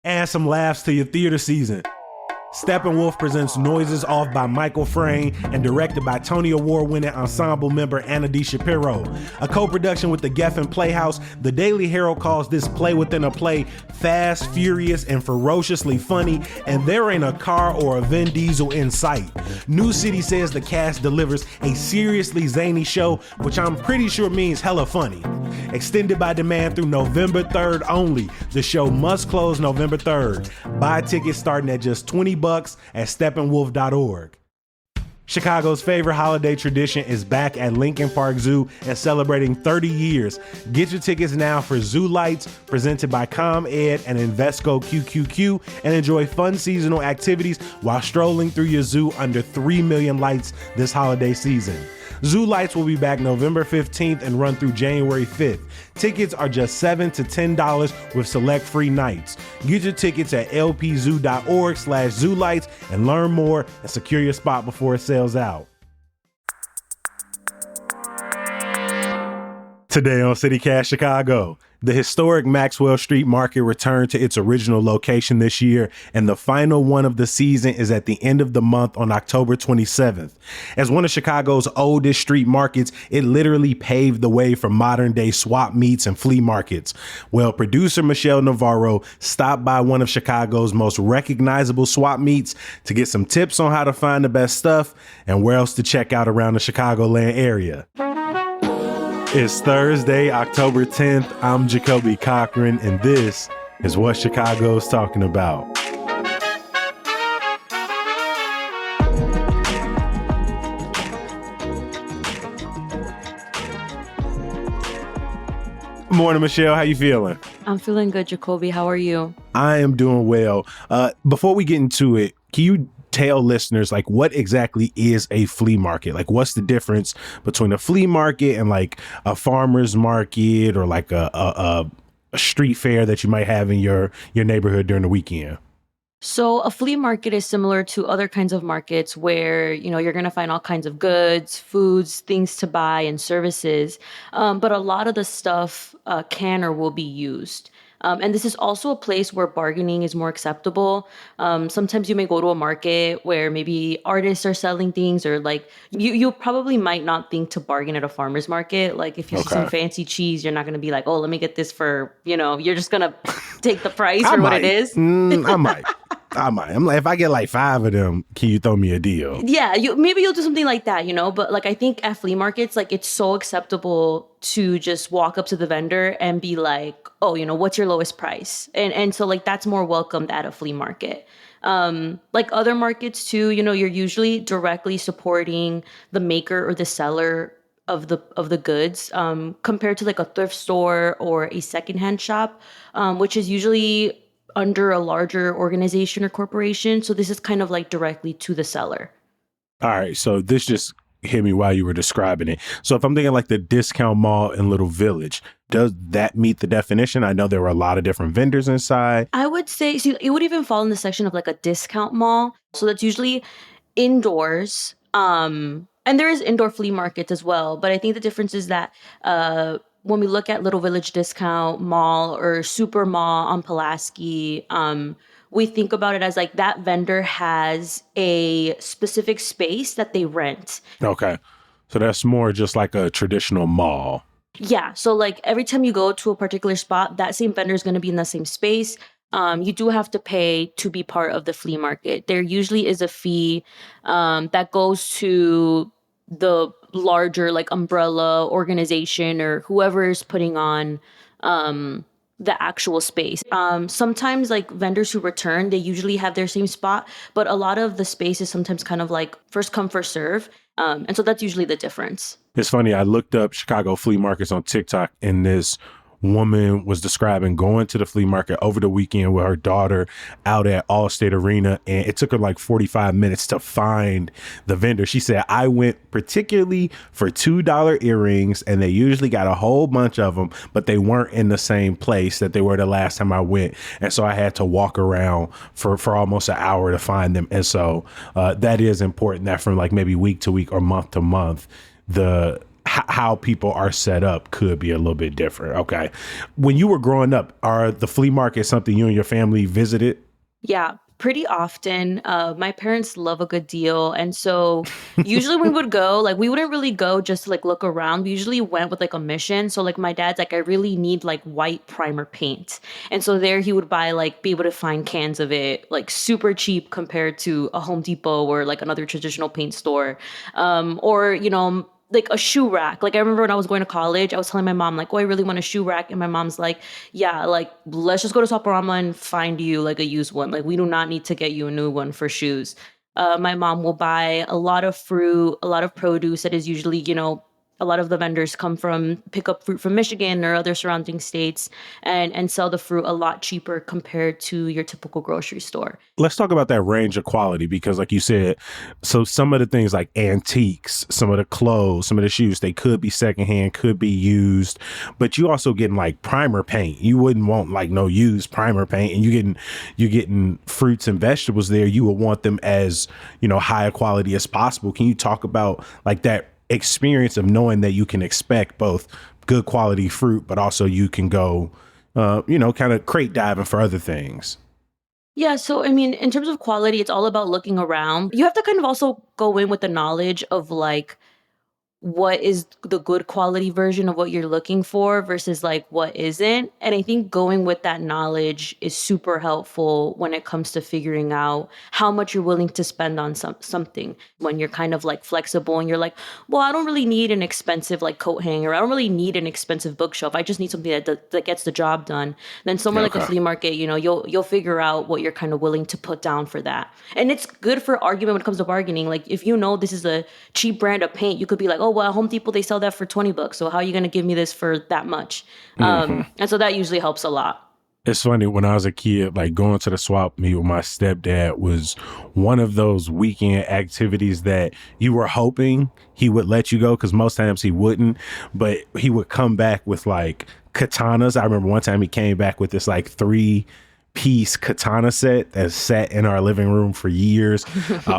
Add some laughs to your theater season. Steppenwolf presents Noises Off by Michael Frayn and directed by Tony Award-winning ensemble member Anna D. Shapiro. A co-production with the Geffen Playhouse, the Daily Herald calls this play within a play fast, furious, and ferociously funny, and there ain't a car or a Vin Diesel in sight. New City says the cast delivers a seriously zany show, which I'm pretty sure means hella funny. Extended by demand through November 3rd only. The show must close November 3rd. Buy tickets starting at just $20 at steppenwolf.org. Chicago's favorite holiday tradition is back at Lincoln Park Zoo and celebrating 30 years. Get your tickets now for Zoo Lights, presented by ComEd and Invesco QQQ, and enjoy fun seasonal activities while strolling through your zoo under 3 million lights this holiday season. Zoo Lights will be back November 15th and run through January 5th. Tickets are just $7 to $10 with select free nights. Get your tickets at lpzoo.org/zoolights and learn more and secure your spot before it sells out. Today on CityCast Chicago, the historic Maxwell Street Market returned to its original location this year, and the final one of the season is at the end of the month on October 27th. As one of Chicago's oldest street markets, it literally paved the way for modern-day swap meets and flea markets. Well, producer Michelle Navarro stopped by one of Chicago's most recognizable swap meets to get some tips on how to find the best stuff and where else to check out around the Chicagoland area. It's Thursday, October 10th. I'm Jacoby Cochran, and this is what Chicago's talking about. Morning, Michelle. How you feeling? I'm feeling good, Jacoby. How are you? I am doing well. Before we get into it, can you tell listeners, like, what exactly is a flea market? Like, what's the difference between a flea market and like a farmer's market or like a street fair that you might have in your neighborhood during the weekend? So a flea market is similar to other kinds of markets where, you're going to find all kinds of goods, foods, things to buy, and services. But a lot of the stuff can or will be used. And this is also a place where bargaining is more acceptable. Sometimes you may go to a market where maybe artists are selling things, or like you probably might not think to bargain at a farmer's market. Like if you see some fancy cheese, you're not going to be like, oh, let me get this for, you're just going to take the price for what it is. I might. I'm like, if I get like 5 of them, can you throw me a deal? Yeah, maybe you'll do something like that, But like, I think at flea markets, like it's so acceptable to just walk up to the vendor and be like, oh, what's your lowest price? And so like that's more welcomed at a flea market. Like other markets too, you're usually directly supporting the maker or the seller of the goods, compared to like a thrift store or a secondhand shop, which is usually under a larger organization or corporation. So this is kind of like directly to the seller. All right. So this just hit me while you were describing it. So if I'm thinking like the discount mall in Little Village, does that meet the definition? I know there were a lot of different vendors inside. I would say, it would even fall in the section of like a discount mall. So that's usually indoors. And there is indoor flea markets as well. But I think the difference is that, when we look at Little Village Discount Mall or Super Mall on Pulaski, we think about it as like that vendor has a specific space that they rent. Okay. So that's more just like a traditional mall. Yeah. So like every time you go to a particular spot, that same vendor is going to be in the same space. You do have to pay to be part of the flea market. There usually is a fee that goes to the larger like umbrella organization or whoever is putting on the actual space. Sometimes like vendors who return, they usually have their same spot, but a lot of the space is sometimes kind of like first come, first serve. And so that's usually the difference. It's funny. I looked up Chicago flea markets on TikTok, and this woman was describing going to the flea market over the weekend with her daughter out at Allstate Arena, and it took her like 45 minutes to find the vendor. She said, I went particularly for $2 earrings, and they usually got a whole bunch of them, but they weren't in the same place that they were the last time I went. And so I had to walk around for almost an hour to find them. And so that is important, that from like maybe week to week or month to month, the how people are set up could be a little bit different. Okay. When you were growing up, are the flea markets something you and your family visited? Yeah, pretty often. My parents love a good deal. And so usually when we would go, like we wouldn't really go just to like look around. We usually went with like a mission. So like my dad's like, I really need like white primer paint. And so there he would buy like be able to find cans of it like super cheap compared to a Home Depot or like another traditional paint store. Or, like a shoe rack. Like I remember when I was going to college, I was telling my mom like, "Oh, I really want a shoe rack," and my mom's like, "Yeah, like let's just go to Saparama and find you like a used one. Like we do not need to get you a new one for shoes." My mom will buy a lot of fruit, a lot of produce that is usually, a lot of the vendors pick up fruit from Michigan or other surrounding states and sell the fruit a lot cheaper compared to your typical grocery store. Let's talk about that range of quality because like you said, so some of the things like antiques, some of the clothes, some of the shoes, they could be secondhand, could be used, but you also getting like primer paint. You wouldn't want like no used primer paint, and you're getting fruits and vegetables there. You would want them as, high quality as possible. Can you talk about like that experience of knowing that you can expect both good quality fruit, but also you can go, kind of crate diving for other things? Yeah, so I mean, in terms of quality, it's all about looking around. You have to kind of also go in with the knowledge of like what is the good quality version of what you're looking for versus like what isn't. And I think going with that knowledge is super helpful when it comes to figuring out how much you're willing to spend on something. When you're kind of like flexible and you're like, well, I don't really need an expensive like coat hanger. I don't really need an expensive bookshelf. I just need something that gets the job done. Then somewhere like a flea market, you'll figure out what you're kind of willing to put down for that. And it's good for argument when it comes to bargaining. Like if you know this is a cheap brand of paint, you could be like, oh, well, at Home Depot, they sell that for $20. So how are you going to give me this for that much? And so that usually helps a lot. It's funny, when I was a kid, like going to the swap meet with my stepdad was one of those weekend activities that you were hoping he would let you go, because most times he wouldn't, but he would come back with like katanas. I remember one time he came back with this like 3-piece katana set that sat in our living room for years.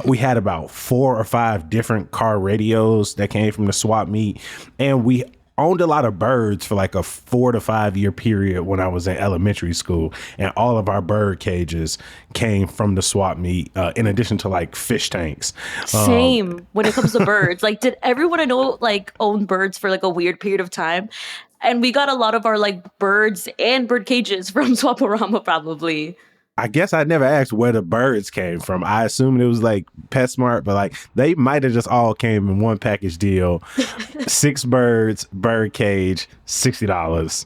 We had about 4 or 5 different car radios that came from the swap meet, and we owned a lot of birds for like a 4 to 5 year period when I was in elementary school, and all of our bird cages came from the swap meet, in addition to like fish tanks. Same when it comes to birds. Like, did everyone I know like own birds for like a weird period of time? And we got a lot of our like birds and bird cages from Swaparama probably. I guess I never asked where the birds came from. I assumed it was like PetSmart, but like they might have just all came in one package deal. 6 birds, bird cage, $60.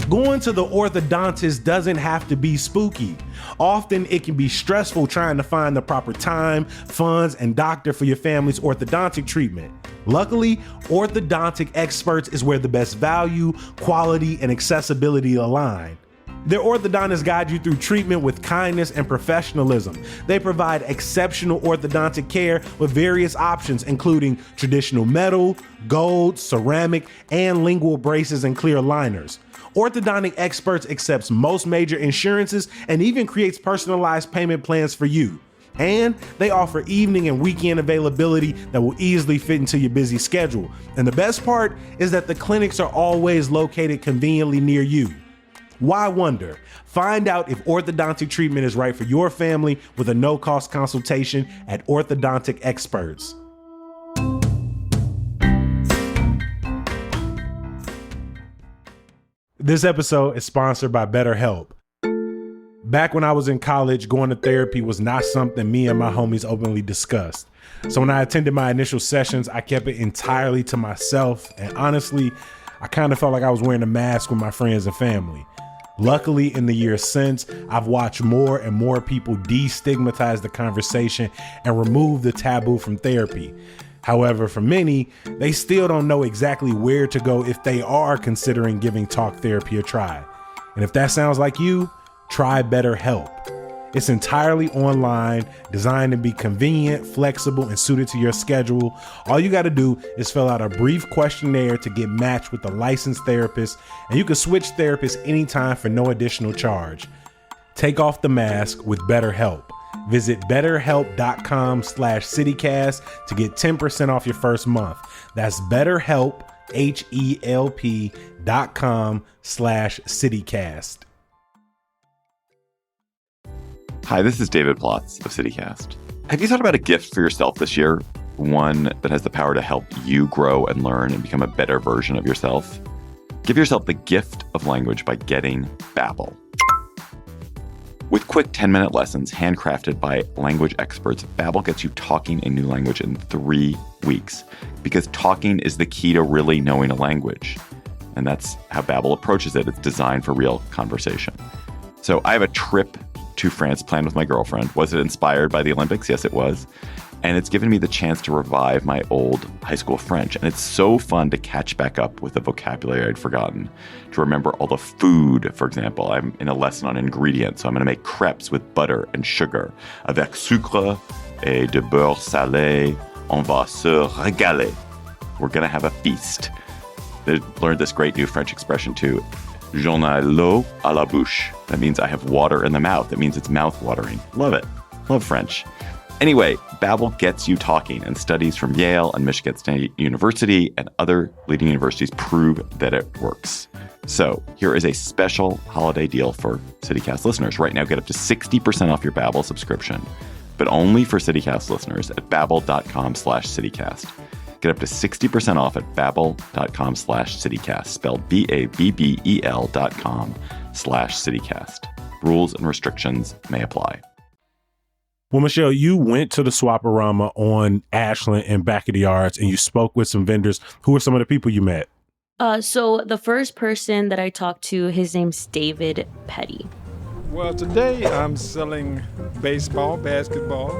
Going to the orthodontist doesn't have to be spooky. Often it can be stressful trying to find the proper time, funds, and doctor for your family's orthodontic treatment. Luckily, Orthodontic Experts is where the best value, quality, and accessibility align. Their orthodontists guide you through treatment with kindness and professionalism. They provide exceptional orthodontic care with various options, including traditional metal, gold, ceramic, and lingual braces and clear aligners. Orthodontic Experts accepts most major insurances and even creates personalized payment plans for you. And they offer evening and weekend availability that will easily fit into your busy schedule. And the best part is that the clinics are always located conveniently near you. Why wonder? Find out if orthodontic treatment is right for your family with a no-cost consultation at Orthodontic Experts. This episode is sponsored by BetterHelp. Back when I was in college, going to therapy was not something me and my homies openly discussed. So when I attended my initial sessions, I kept it entirely to myself. And honestly, I kind of felt like I was wearing a mask with my friends and family. Luckily, in the years since, I've watched more and more people destigmatize the conversation and remove the taboo from therapy. However, for many, they still don't know exactly where to go if they are considering giving talk therapy a try. And if that sounds like you, try BetterHelp. It's entirely online, designed to be convenient, flexible, and suited to your schedule. All you got to do is fill out a brief questionnaire to get matched with a licensed therapist, and you can switch therapists anytime for no additional charge. Take off the mask with BetterHelp. Visit betterhelp.com/citycast to get 10% off your first month. That's BetterHelp, HELP.com/citycast. Hi, this is David Plotz of CityCast. Have you thought about a gift for yourself this year? One that has the power to help you grow and learn and become a better version of yourself? Give yourself the gift of language by getting Babel. With quick 10-minute lessons handcrafted by language experts, Babel gets you talking a new language in 3 weeks, because talking is the key to really knowing a language. And that's how Babel approaches it. It's designed for real conversation. So I have a trip to France planned with my girlfriend. Was it inspired by the Olympics? Yes, it was. And it's given me the chance to revive my old high school French. And it's so fun to catch back up with the vocabulary I'd forgotten, to remember all the food. For example, I'm in a lesson on ingredients, so I'm going to make crepes with butter and sugar. Avec sucre et de beurre salé, on va se régaler. We're going to have a feast. They learned this great new French expression too. J'en ai l'eau à la bouche. That means I have water in the mouth. It means it's mouth-watering. Love it. Love French. Anyway, Babel gets you talking, and studies from Yale and Michigan State University and other leading universities prove that it works. So here is a special holiday deal for CityCast listeners. Right now, get up to 60% off your Babel subscription, but only for CityCast listeners at babel.com/citycast. Get up to 60% off at babel.com/citycast, spelled BABBEL.com/citycast. Rules and restrictions may apply. Well, Michelle, you went to the Swaparama on Ashland and Back of the Yards, and you spoke with some vendors. Who were some of the people you met? So the first person that I talked to, his name's David Petty. Well, today I'm selling baseball, basketball,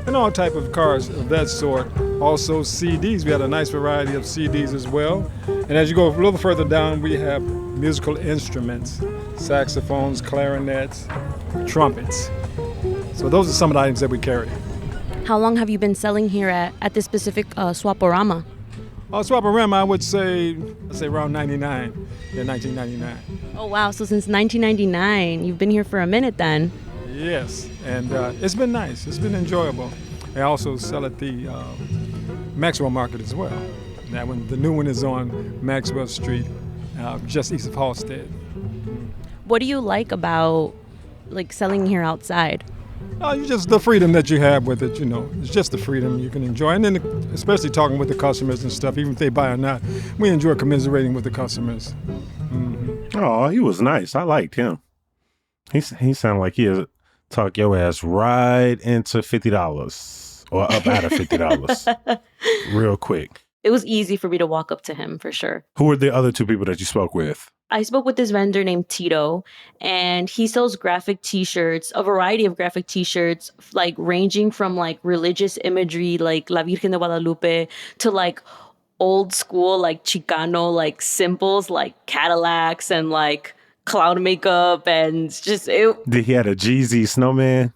and all type of cars of that sort. Also CDs. We had a nice variety of CDs as well. And as you go a little further down, we have musical instruments, saxophones, clarinets, trumpets. So those are some of the items that we carry. How long have you been selling here at this specific Swaparama? Swaparama, I would say around 1999. Oh, wow. So since 1999, you've been here for a minute then. Yes, and it's been nice. It's been enjoyable. I also sell at the Maxwell Market as well. That one, the new one is on Maxwell Street, just east of Halstead. What do you like about selling here outside? Just the freedom that you have with it, It's just the freedom you can enjoy. And then especially talking with the customers and stuff, even if they buy or not, we enjoy commiserating with the customers. Mm-hmm. Oh, he was nice. I liked him. He sounded like he'd talk your ass right into $50 or up out of $50 real quick. It was easy for me to walk up to him, for sure. Who were the other two people that you spoke with? I spoke with this vendor named Tito, and he sells graphic t-shirts, a variety of graphic t-shirts, ranging from religious imagery, like La Virgen de Guadalupe, to old school, Chicano, symbols like Cadillacs and clown makeup, and just it. Did he had a Jeezy snowman?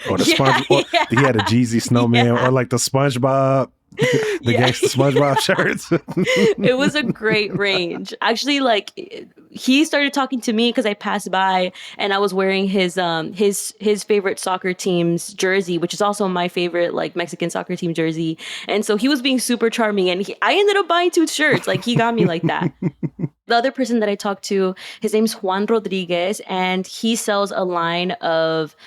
Or the Sponge? Or he had a Jeezy snowman, or the SpongeBob? The gangsta SpongeBob shirts. It was a great range. Actually, he started talking to me because I passed by and I was wearing his favorite soccer team's jersey, which is also my favorite Mexican soccer team jersey. And so he was being super charming, and I ended up buying 2 shirts. He got me like that. The other person that I talked to, his name's Juan Rodriguez, and he sells a line of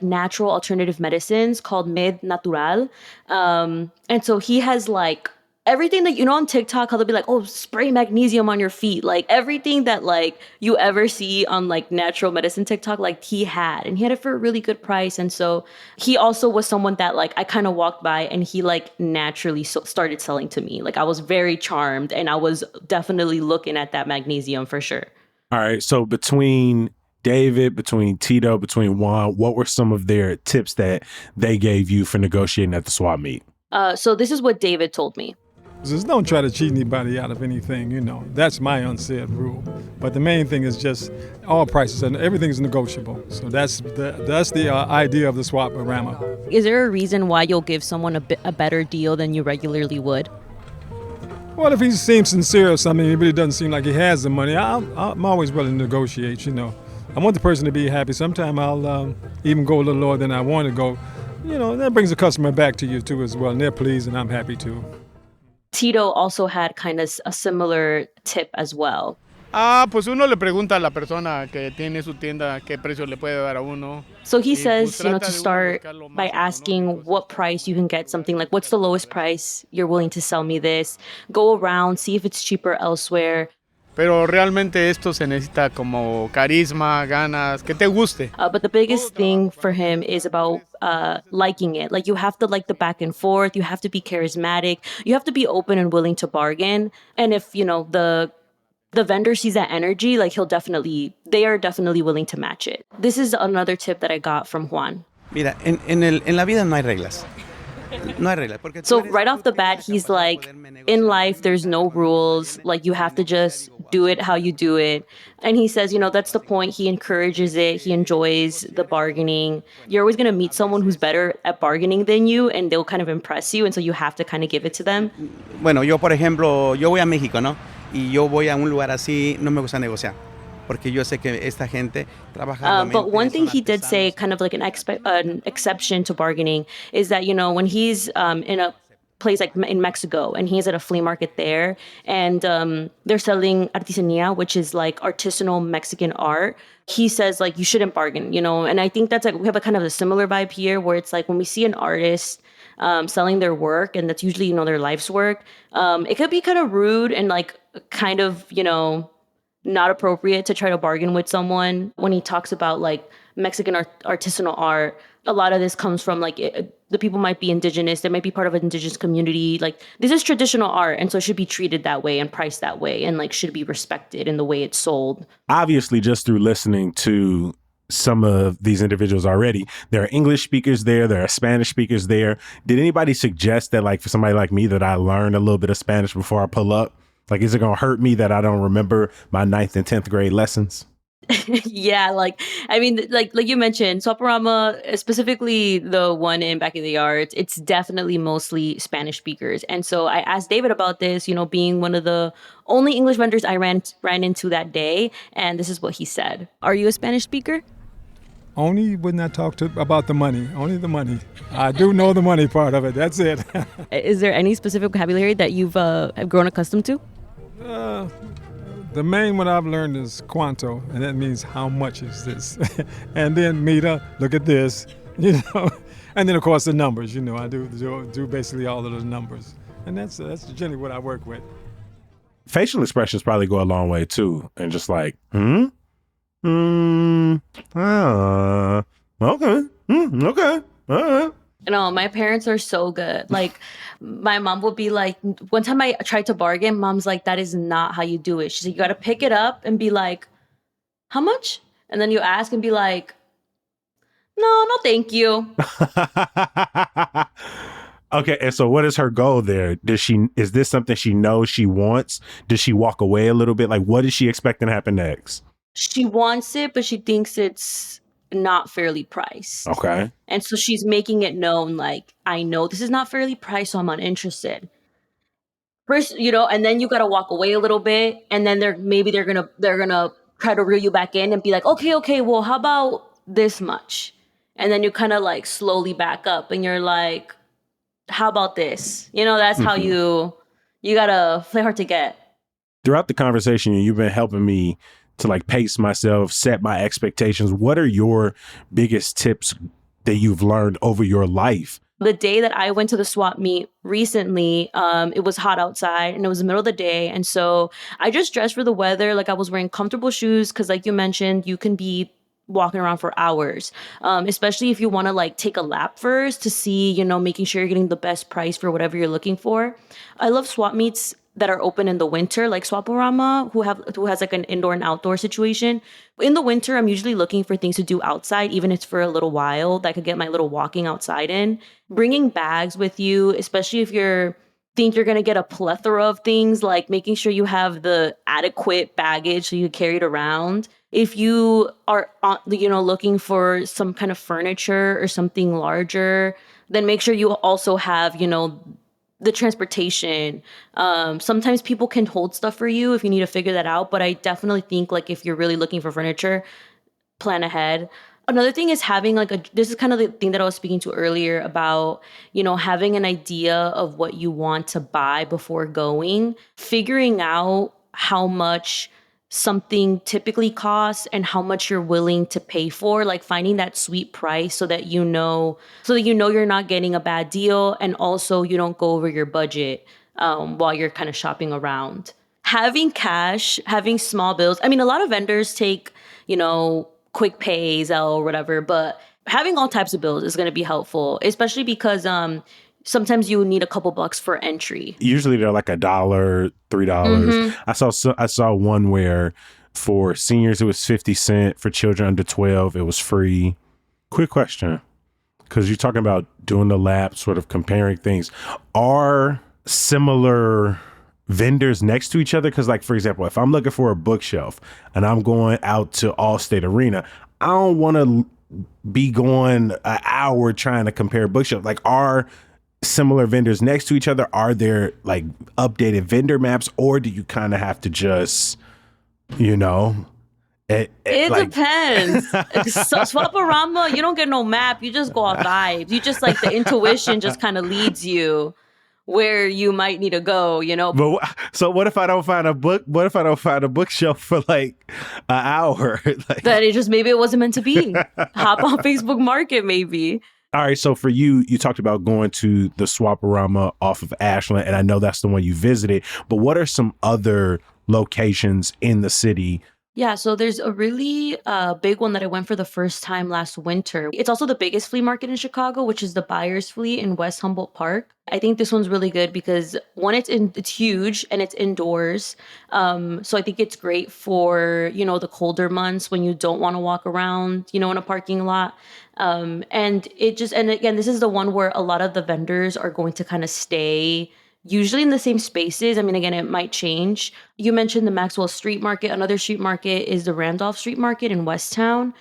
natural alternative medicines called Med Natural. And so he has everything that on TikTok, how they'll be oh, spray magnesium on your feet. Everything that you ever see on natural medicine TikTok, he had. And he had it for a really good price. And so he also was someone that I kind of walked by, and he naturally started selling to me. I was very charmed, and I was definitely looking at that magnesium for sure. All right. So between David, between Tito, between Juan, what were some of their tips that they gave you for negotiating at the swap meet? So this is what David told me. Just don't try to cheat anybody out of anything, That's my unsaid rule. But the main thing is just all prices and everything is negotiable. So that's the idea of the Swaparama. Is there a reason why you'll give someone a better deal than you regularly would? Well, if he seems sincere or something, it really doesn't seem like he has the money, I'm always willing to negotiate, I want the person to be happy. Sometimes I'll even go a little lower than I want to go. That brings the customer back to you too as well, and they're pleased, and I'm happy too. Tito also had kind of a similar tip as well. Pues uno le pregunta a la persona que tiene su tienda qué precio le puede dar a uno. So he Y, says, pues, to trata de uno start buscar lo más by asking económico, what price you can get something, like what's the lowest price you're willing to sell me this. Go around, see if it's cheaper elsewhere. Pero realmente esto se necesita como carisma, ganas, que te guste. But the biggest thing for him is about liking it. Like, you have to like the back and forth. You have to be charismatic. You have to be open and willing to bargain. And if, the vendor sees that energy, like they are definitely willing to match it. This is another tip that I got from Juan. Mira, en la vida no hay reglas. No hay reglas. Porque So right off the bat, he's like, in life, there's no rules. Like, you have to just do it how you do it. And he says, that's the point. He encourages it. He enjoys the bargaining. You're always going to meet someone who's better at bargaining than you, and they'll kind of impress you. And so you have to kind of give it to them. Bueno, yo, por ejemplo, yo voy a México, ¿no? Y yo voy a un lugar así, no me gusta negociar. Porque yo sé que esta gente trabaja. But one thing he did say, kind of like an exception to bargaining, is that, when he's in a place like in Mexico and he's at a flea market there, and they're selling artesanía, which is like artisanal Mexican art, he says, like, you shouldn't bargain, and I think that's like, we have a kind of a similar vibe here, where it's like when we see an artist selling their work, and that's usually, their life's work, it could be kind of rude and like kind of, not appropriate to try to bargain with someone. When he talks about like Mexican artisanal art, a lot of this comes from like the people might be indigenous, they might be part of an indigenous community. Like, this is traditional art, and so it should be treated that way and priced that way, and like should be respected in the way it's sold. Obviously, just through listening to some of these individuals already, there are English speakers there are Spanish speakers there. Did anybody suggest that, like, for somebody like me, that I learn a little bit of Spanish before I pull up? Like, is it going to hurt me that I don't remember my 9th and 10th grade lessons? Yeah, like you mentioned, Swaparama, specifically the one in Back of the Yards, it's definitely mostly Spanish speakers. And so I asked David about this, being one of the only English vendors I ran into that day. And this is what he said. Are you a Spanish speaker? Only when I talk about the money, only the money. I do know the money part of it, that's it. Is there any specific vocabulary that you've have grown accustomed to? The main one I've learned is cuánto, and that means how much is this? And then mira, look at this, And then, of course, the numbers, I do basically all of the numbers. And that's generally what I work with. Facial expressions probably go a long way, too. And just like, okay, okay, all right. No, my parents are so good. Like, my mom would be like, one time I tried to bargain, mom's like, that is not how you do it. She's like, you got to pick it up and be like, how much? And then you ask and be like, no, thank you. Okay, and so what is her goal there? Is this something she knows she wants? Does she walk away a little bit? Like, what is she expecting to happen next? She wants it, but she thinks it's not fairly priced. Okay. And so she's making it known, like, I know this is not fairly priced, so I'm uninterested. First, and then you gotta walk away a little bit, and then they're gonna try to reel you back in and be like, okay, well, how about this much? And then you kind of like slowly back up, and you're like, how about this? That's how you gotta play hard to get. Throughout the conversation, you've been helping me to like pace myself, set my expectations. What are your biggest tips that you've learned over your life? The day that I went to the swap meet recently, it was hot outside and it was the middle of the day. And so I just dressed for the weather. Like, I was wearing comfortable shoes because, like you mentioned, you can be walking around for hours, especially if you want to like take a lap first to see, making sure you're getting the best price for whatever you're looking for. I love swap meets that are open in the winter, like Swaparama, who has like an indoor and outdoor situation. In the winter, I'm usually looking for things to do outside, even if it's for a little while, that I could get my little walking outside in. Bringing bags with you, especially if think you're going to get a plethora of things, like making sure you have the adequate baggage so you can carry it around. If you are, looking for some kind of furniture or something larger, then make sure you also have, the transportation. Sometimes people can hold stuff for you if you need to figure that out. But I definitely think, like, if you're really looking for furniture, plan ahead. Another thing is having this is kind of the thing that I was speaking to earlier about, having an idea of what you want to buy before going, figuring out how much something typically costs and how much you're willing to pay for, like finding that sweet price so that you're not getting a bad deal, and also you don't go over your budget while you're kind of shopping around. Having cash, having small bills. I mean, a lot of vendors take, quick pay, Zelle or whatever, but having all types of bills is going to be helpful, especially because sometimes you need a couple bucks for entry. Usually they're like $1, $3. I saw one where for seniors it was 50 cents, for children under 12 it was free. Quick question, because you're talking about doing the lab, sort of comparing things. Are similar vendors next to each other? Because, like, for example, if I'm looking for a bookshelf and I'm going out to Allstate Arena, I don't want to be going an hour trying to compare bookshelves. Like, are similar vendors next to each other? Are there like updated vendor maps, or do you kind of have to just, it depends. Swaparama, you don't get no map. You just go off vibes. You just like the intuition just kind of leads you where you might need to go, But so what if I don't find a book? What if I don't find a bookshelf for like an hour? That maybe it wasn't meant to be. Hop on Facebook Market, maybe. All right, so for you talked about going to the Swaparama off of Ashland, and I know that's the one you visited, but what are some other locations in the city? Yeah, so there's a really big one that I went for the first time last winter. It's also the biggest flea market in Chicago, which is the Buyers Flea in West Humboldt Park. I think this one's really good because one, it's huge and it's indoors. So I think it's great for, the colder months when you don't want to walk around, in a parking lot. And again, this is the one where a lot of the vendors are going to kind of stay usually in the same spaces. I mean, again, it might change. You mentioned the Maxwell Street Market. Another street market is the Randolph Street Market in Westtown.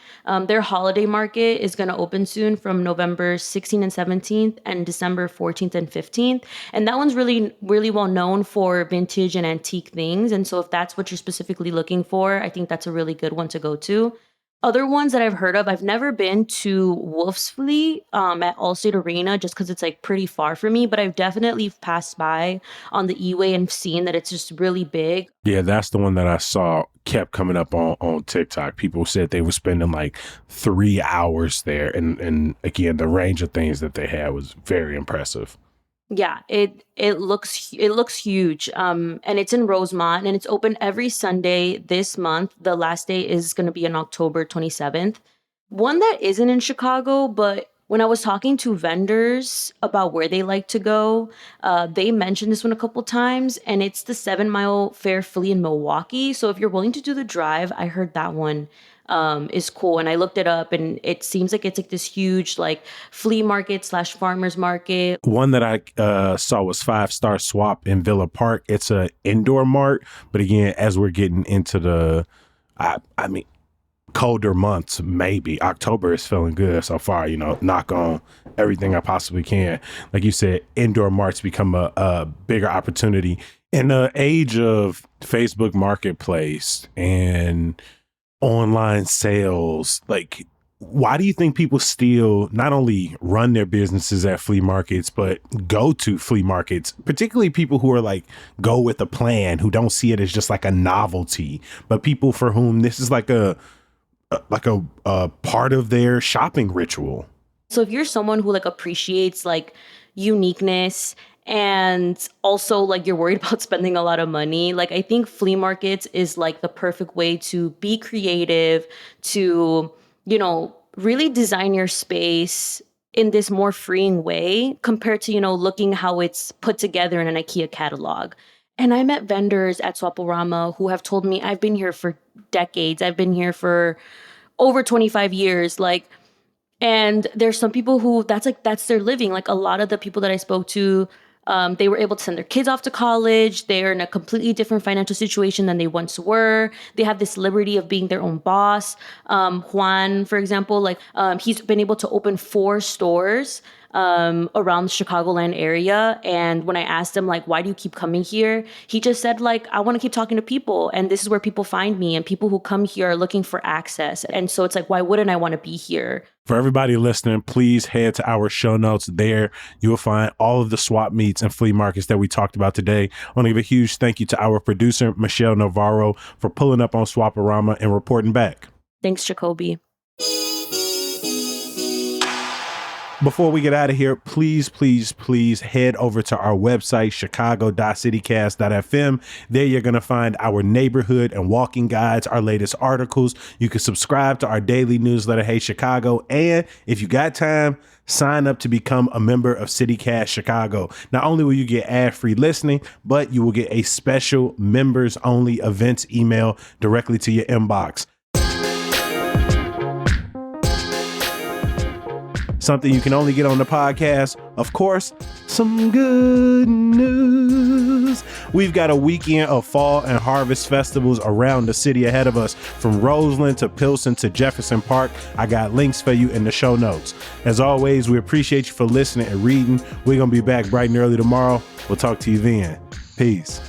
Their holiday market is going to open soon from November 16th and 17th and December 14th and 15th. And that one's really, really well known for vintage and antique things. And so if that's what you're specifically looking for, I think that's a really good one to go to. Other ones that I've heard of, I've never been to Wolf's Flea at Allstate Arena just because it's like pretty far for me, but I've definitely passed by on the E-Way and seen that it's just really big. Yeah, that's the one that I saw kept coming up on TikTok. People said they were spending like 3 hours there. And again, the range of things that they had was very impressive. Yeah, it looks huge. And it's in Rosemont and it's open every Sunday this month. The last day is going to be on October 27th. One that isn't in Chicago, but when I was talking to vendors about where they like to go, they mentioned this one a couple times, and it's the 7 Mile Fair Flea in Milwaukee. So if you're willing to do the drive, I heard that one is cool. And I looked it up and it seems like it's like this huge like flea market / farmer's market. One that I saw was 5 Star Swap in Villa Park. It's an indoor mart. But again, as we're getting into the, colder months, maybe October is feeling good so far, knock on everything I possibly can. Like you said, indoor marts become a bigger opportunity in the age of Facebook Marketplace and online sales. Like, why do you think people still not only run their businesses at flea markets, but go to flea markets, particularly people who are like, go with a plan, who don't see it as just like a novelty, but people for whom this is like a part of their shopping ritual? So if you're someone who like appreciates like uniqueness and also like you're worried about spending a lot of money, like I think flea markets is like the perfect way to be creative, to, really design your space in this more freeing way compared to, looking how it's put together in an IKEA catalog. And I met vendors at Swaparama who have told me, I've been here for decades. I've been here for over 25 years. And there's some people who that's their living. Like a lot of the people that I spoke to, they were able to send their kids off to college. They're in a completely different financial situation than they once were. They have this liberty of being their own boss. Juan, for example, he's been able to open 4 stores around the Chicagoland area. And when I asked him, like, why do you keep coming here? He just said, like, I want to keep talking to people. And this is where people find me. And people who come here are looking for access. And so it's like, why wouldn't I want to be here? For everybody listening, please head to our show notes. There you will find all of the swap meets and flea markets that we talked about today. I want to give a huge thank you to our producer, Michelle Navarro, for pulling up on Swaparama and reporting back. Thanks, Jacoby. Before we get out of here, please head over to our website, chicago.citycast.fm. There you're going to find our neighborhood and walking guides, our latest articles. You can subscribe to our daily newsletter, Hey Chicago. And if you got time, sign up to become a member of CityCast Chicago. Not only will you get ad-free listening, but you will get a special members-only events email directly to your inbox. Something you can only get on the podcast, of course, some good news. We've got a weekend of fall and harvest festivals around the city ahead of us, from Roseland to Pilsen to Jefferson Park. I got links for you in the show notes. As always, we appreciate you for listening and reading. We're going to be back bright and early tomorrow. We'll talk to you then. Peace.